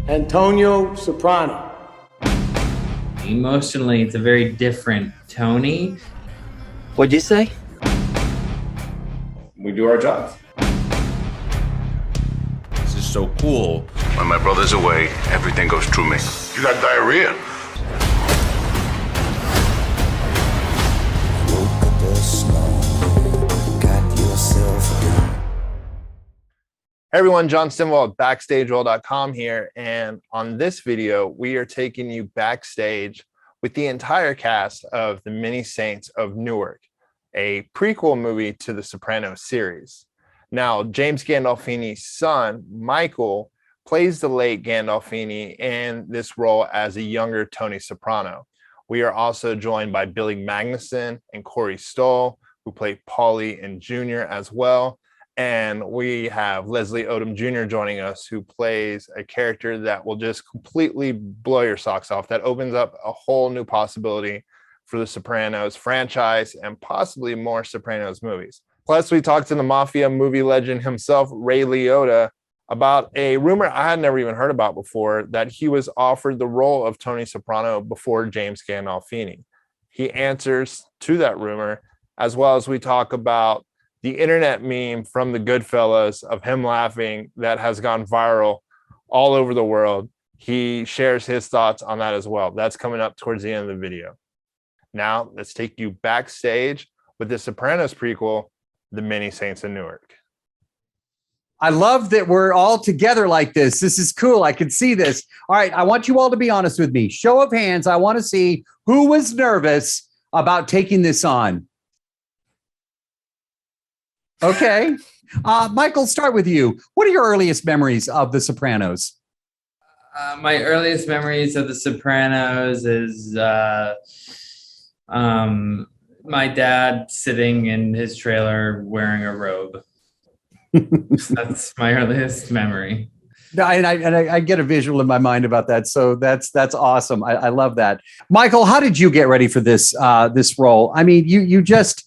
Antonio Soprano. Emotionally, it's a very different Tony. What'd you say? We do our jobs. This is so cool. When my brother's away, everything goes through me. You got diarrhea. Hey everyone, John Stinwell at BackstageOL.com here, and on this video, we are taking you backstage with the entire cast of the Many Saints of Newark, a prequel movie to the Sopranos series. Now, James Gandolfini's son, Michael, plays the late Gandolfini in this role as a younger Tony Soprano. We are also joined by Billy Magnuessen and Corey Stoll, who play Paulie and Jr. as well. And we have Leslie Odom Jr. joining us, who plays a character that will just completely blow your socks off. That opens up a whole new possibility for the Sopranos franchise and possibly more Sopranos movies. Plus, we talked to the mafia movie legend himself, Ray Liotta, about a rumor I had never even heard about before, that he was offered the role of Tony Soprano before James Gandolfini. He answers to that rumor, as well as we talk about the internet meme from the Goodfellas of him laughing that has gone viral all over the world. He shares his thoughts on that as well. That's coming up towards the end of the video. Now, let's take you backstage with the Sopranos prequel, The Many Saints of Newark. I love that we're all together like this. This is cool. I can see this. All right, I want you all to be honest with me. Show of hands, I want to see who was nervous about taking this on. Okay. Michael, start with you. What are your earliest memories of The Sopranos? My earliest memories of The Sopranos is my dad sitting in his trailer wearing a robe. That's my earliest memory. And I get a visual in my mind about that. So that's awesome. I love that. Michael, how did you get ready for this role? I mean, you just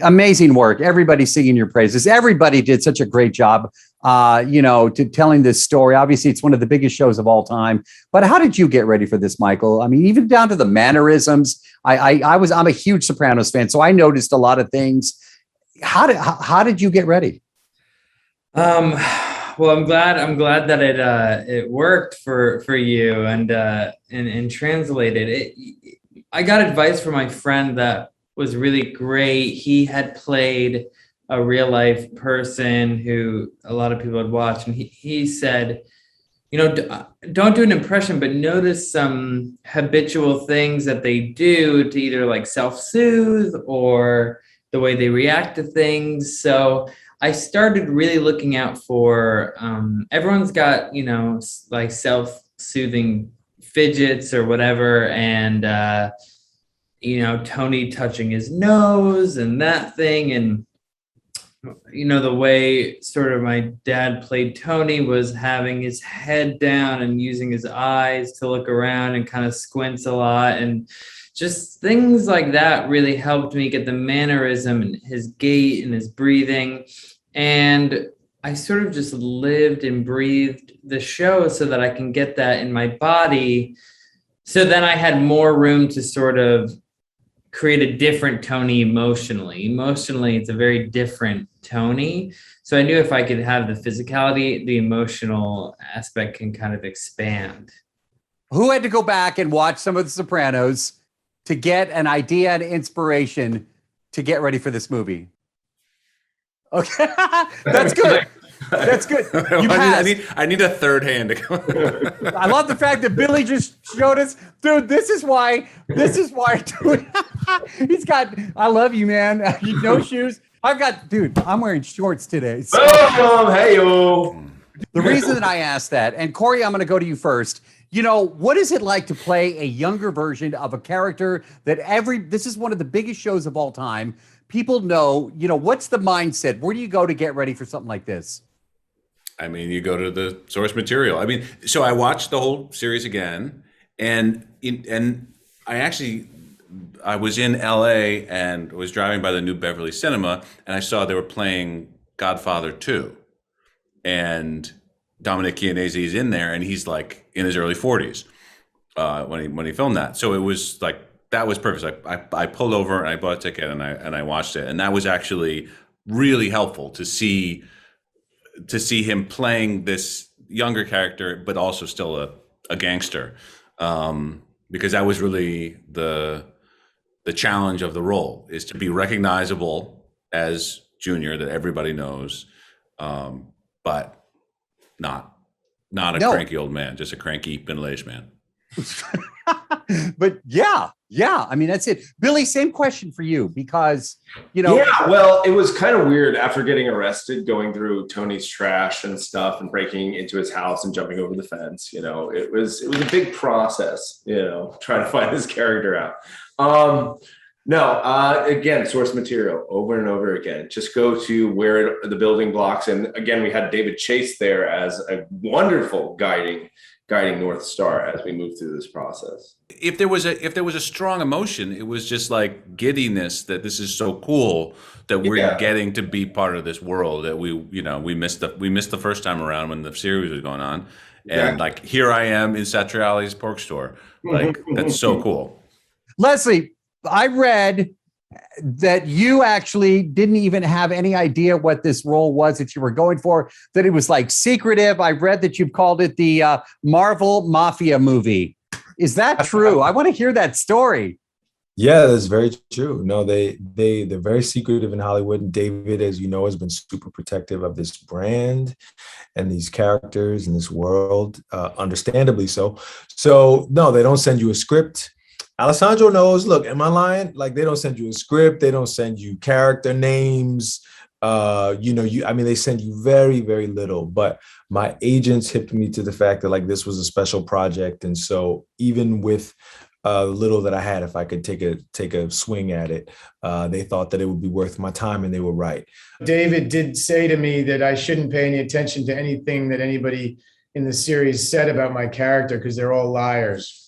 amazing work. Everybody's singing your praises. Everybody did such a great job, to telling this story. Obviously, it's one of the biggest shows of all time. But how did you get ready for this, Michael? I mean, even down to the mannerisms. I'm a huge Sopranos fan, so I noticed a lot of things. How did you get ready? Well, I'm glad that it worked for you and translated it. I got advice from my friend that was really great. He had played a real life person who a lot of people had watched, and he said, don't do an impression, but notice some habitual things that they do to either like self-soothe or the way they react to things. So I started really looking out for, everyone's got, like self-soothing fidgets or whatever. And, Tony touching his nose and that thing. And, the way sort of my dad played Tony was having his head down and using his eyes to look around and kind of squints a lot. And just things like that really helped me get the mannerism and his gait and his breathing. And I sort of just lived and breathed the show so that I can get that in my body. So then I had more room to sort of create a different Tony emotionally. Emotionally, it's a very different Tony. So I knew if I could have the physicality, the emotional aspect can kind of expand. Who had to go back and watch some of The Sopranos to get an idea and inspiration to get ready for this movie? Okay, that's good. That's good. I need a third hand to come. I love the fact that Billy just showed us, dude. This is why. He's got. I love you, man. No shoes. I'm wearing shorts today. So. Hey yo. The reason that I asked that, and Corey, I'm going to go to you first. What is it like to play a younger version of a character that this is one of the biggest shows of all time. People know, what's the mindset? Where do you go to get ready for something like this? I mean, you go to the source material. I mean, so I watched the whole series again, and I was in LA and was driving by the New Beverly Cinema, and I saw they were playing Godfather 2. And Dominic Chianese is in there, and he's like in his early 40s when he filmed that. So it was like that was perfect. I pulled over and I bought a ticket and I watched it, and that was actually really helpful to see him playing this younger character, but also still a gangster, because that was really the challenge of the role, is to be recognizable as Junior, that everybody knows, but not a cranky old man, just a cranky middle-aged man. But yeah, I mean, that's it. Billy, same question for you, because Yeah, well, it was kind of weird after getting arrested, going through Tony's trash and stuff and breaking into his house and jumping over the fence. It was a big process, trying to find this character out. Again, source material over and over again. Just go to where the building blocks. And again, we had David Chase there as a wonderful guiding North Star as we move through this process. If there was a strong emotion, it was just like giddiness that this is so cool that we're getting to be part of this world that we missed the first time around when the series was going on. And like, here I am in Satriali's pork store. Like, that's so cool. Leslie, I read that you actually didn't even have any idea what this role was that you were going for, that it was like secretive. I read that you've called it the Marvel Mafia movie. Is that true? I want to hear that story. Yeah, that's very true. No, they're very secretive in Hollywood. And David, as you know, has been super protective of this brand and these characters and this world, understandably so. So no, they don't send you a script. Alessandro knows, look, am I lying? Like, they don't send you a script. They don't send you character names. They send you very, very little, but my agents hipped me to the fact that like, this was a special project. And so even with little that I had, if I could take a swing at it, they thought that it would be worth my time, and they were right. David did say to me that I shouldn't pay any attention to anything that anybody in the series said about my character, because they're all liars.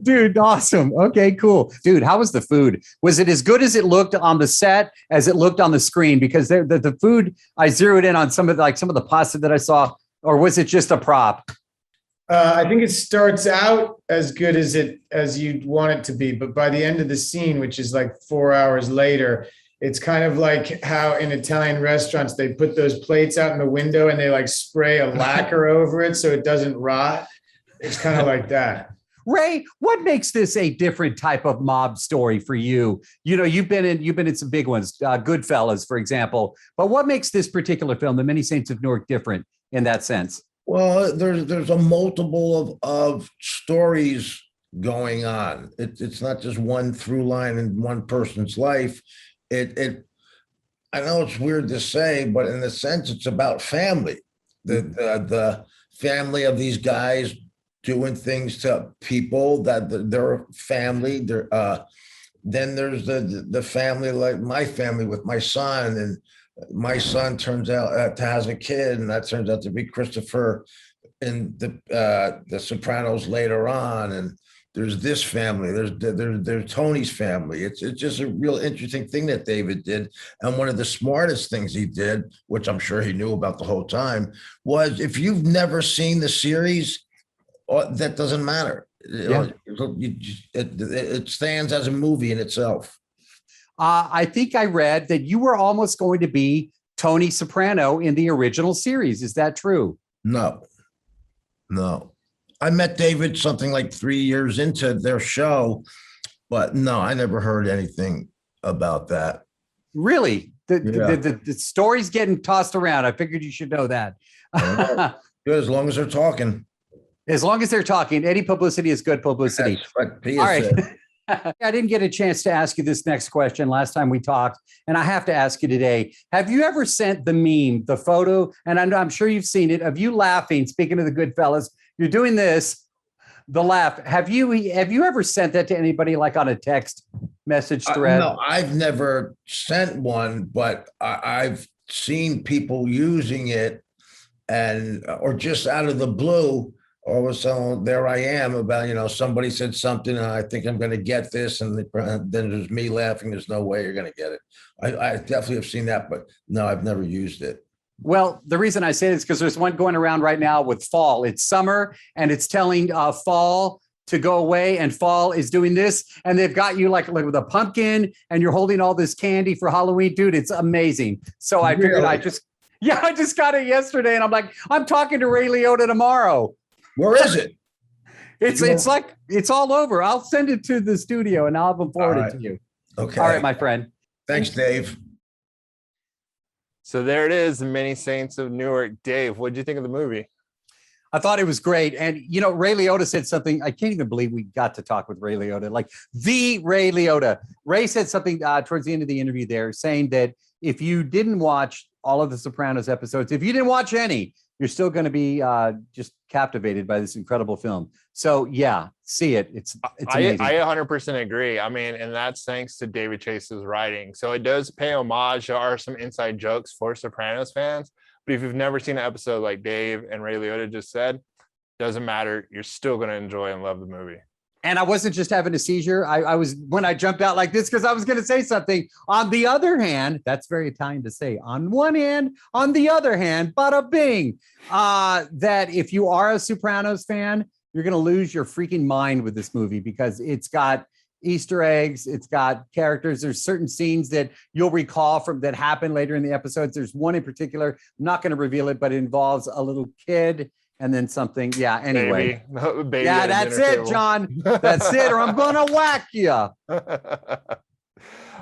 Dude, awesome. Okay, cool. Dude, how was the food? Was it as good as it looked on the set as it looked on the screen? Because the food, I zeroed in on some of the pasta that I saw, or was it just a prop? I think it starts out as good as you'd want it to be, but by the end of the scene, which is like 4 hours later, it's kind of like how in Italian restaurants they put those plates out in the window and they like spray a lacquer over it so it doesn't rot. It's kind of like that. Ray, what makes this a different type of mob story for you? You've been in some big ones, Goodfellas, for example. But what makes this particular film, The Many Saints of Newark, different in that sense? Well, there's a multiple of stories going on. It's not just one through line in one person's life. I know it's weird to say, but in a sense, it's about family. The family of these guys doing things to people that their family. Then there's the family, like my family with my son, and my son turns out to has a kid, and that turns out to be Christopher in the Sopranos later on. And there's this family, there's Tony's family. It's just a real interesting thing that David did. And one of the smartest things he did, which I'm sure he knew about the whole time, was if you've never seen the series, that doesn't matter. It stands as a movie in itself. I think I read that you were almost going to be Tony Soprano in the original series. Is that true? No. I met David something like 3 years into their show, but no, I never heard anything about that. Really? The story's getting tossed around. I figured you should know that. Good, as long as they're talking. As long as they're talking, any publicity is good publicity. All right. I didn't get a chance to ask you this next question last time we talked, and I have to ask you today. Have you ever sent the meme, the photo, and I'm sure you've seen it, of you laughing, speaking of the Goodfellas, you're doing this, the laugh. Have you ever sent that to anybody, like on a text message thread? No, I've never sent one, but I've seen people using it, or just out of the blue, all of a sudden, there I am about, somebody said something and I think I'm going to get this. And then there's me laughing. There's no way you're going to get it. I definitely have seen that, but no, I've never used it. Well, the reason I say this is because there's one going around right now with fall. It's summer and it's telling fall to go away, and fall is doing this, and they've got you like with a pumpkin and you're holding all this candy for Halloween. Dude, it's amazing. So I figured I just got it yesterday, and I'm like, I'm talking to Ray Liotta tomorrow. Where is it? It's like it's all over. I'll send it to the studio and I'll have them forward it to you. Okay. All right, my friend. Thanks, Dave. So there it is, the Many Saints of Newark. Dave, what did you think of the movie? I thought it was great. And, you know, Ray Liotta said something. I can't even believe we got to talk with Ray Liotta, like the Ray Liotta. Ray said something towards the end of the interview there, saying that if you didn't watch all of the Sopranos episodes, if you didn't watch any, you're still going to be just captivated by this incredible film. So, yeah, see it. It's amazing. I 100% agree. I mean, and that's thanks to David Chase's writing. So it does pay homage. There are some inside jokes for Sopranos fans. But if you've never seen an episode like Dave and Ray Liotta just said, doesn't matter. You're still going to enjoy and love the movie. And I wasn't just having a seizure. I was, when I jumped out like this, because I was going to say something. On the other hand, that's very Italian to say. On one hand, on the other hand, bada bing. That if you are a Sopranos fan, you're going to lose your freaking mind with this movie, because it's got Easter eggs. It's got characters. There's certain scenes that you'll recall from that happen later in the episodes. There's one in particular. I'm not going to reveal it, but it involves a little kid. And then something, yeah, anyway. Baby yeah, that's it, table. John. That's it, or I'm going to whack you.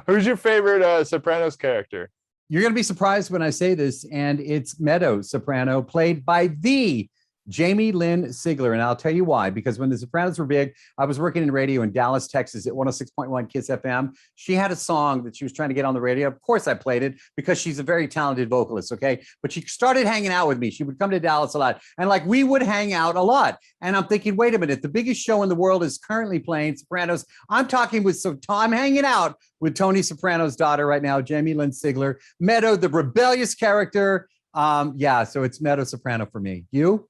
Who's your favorite Sopranos character? You're going to be surprised when I say this, and it's Meadow Soprano, played by the Jamie Lynn Sigler. And I'll tell you why, because when the Sopranos were big, I was working in radio in Dallas, Texas at 106.1 Kiss FM. She had a song that she was trying to get on the radio. Of course, I played it because she's a very talented vocalist. Okay. But she started hanging out with me. She would come to Dallas a lot, and like we would hang out a lot. And I'm thinking, wait a minute, the biggest show in the world is currently playing Sopranos. I'm hanging out with Tony Soprano's daughter right now, Jamie Lynn Sigler. Meadow, the rebellious character. Yeah. So it's Meadow Soprano for me. You?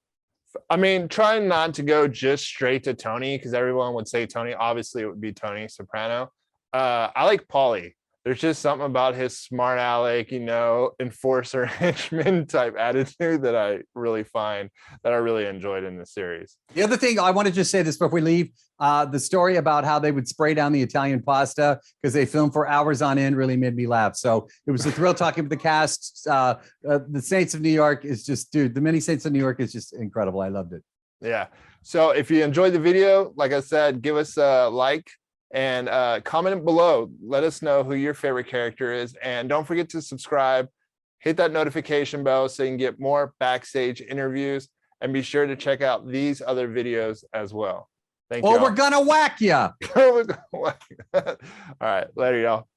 I mean, trying not to go just straight to Tony, because everyone would say Tony. Obviously, it would be Tony Soprano. I like Paulie. There's just something about his smart aleck, enforcer henchman type attitude that I really enjoyed in the series. The other thing I want to just say this before we leave, the story about how they would spray down the Italian pasta because they filmed for hours on end really made me laugh. So it was a thrill talking with the cast. The Saints of New York is just, dude, the Many Saints of New York is just incredible. I loved it. Yeah. So if you enjoyed the video, like I said, give us a like. And comment below. Let us know who your favorite character is. And don't forget to subscribe. Hit that notification bell so you can get more backstage interviews. And be sure to check out these other videos as well. Thank you. Or we're going to whack you. All right. Later, y'all.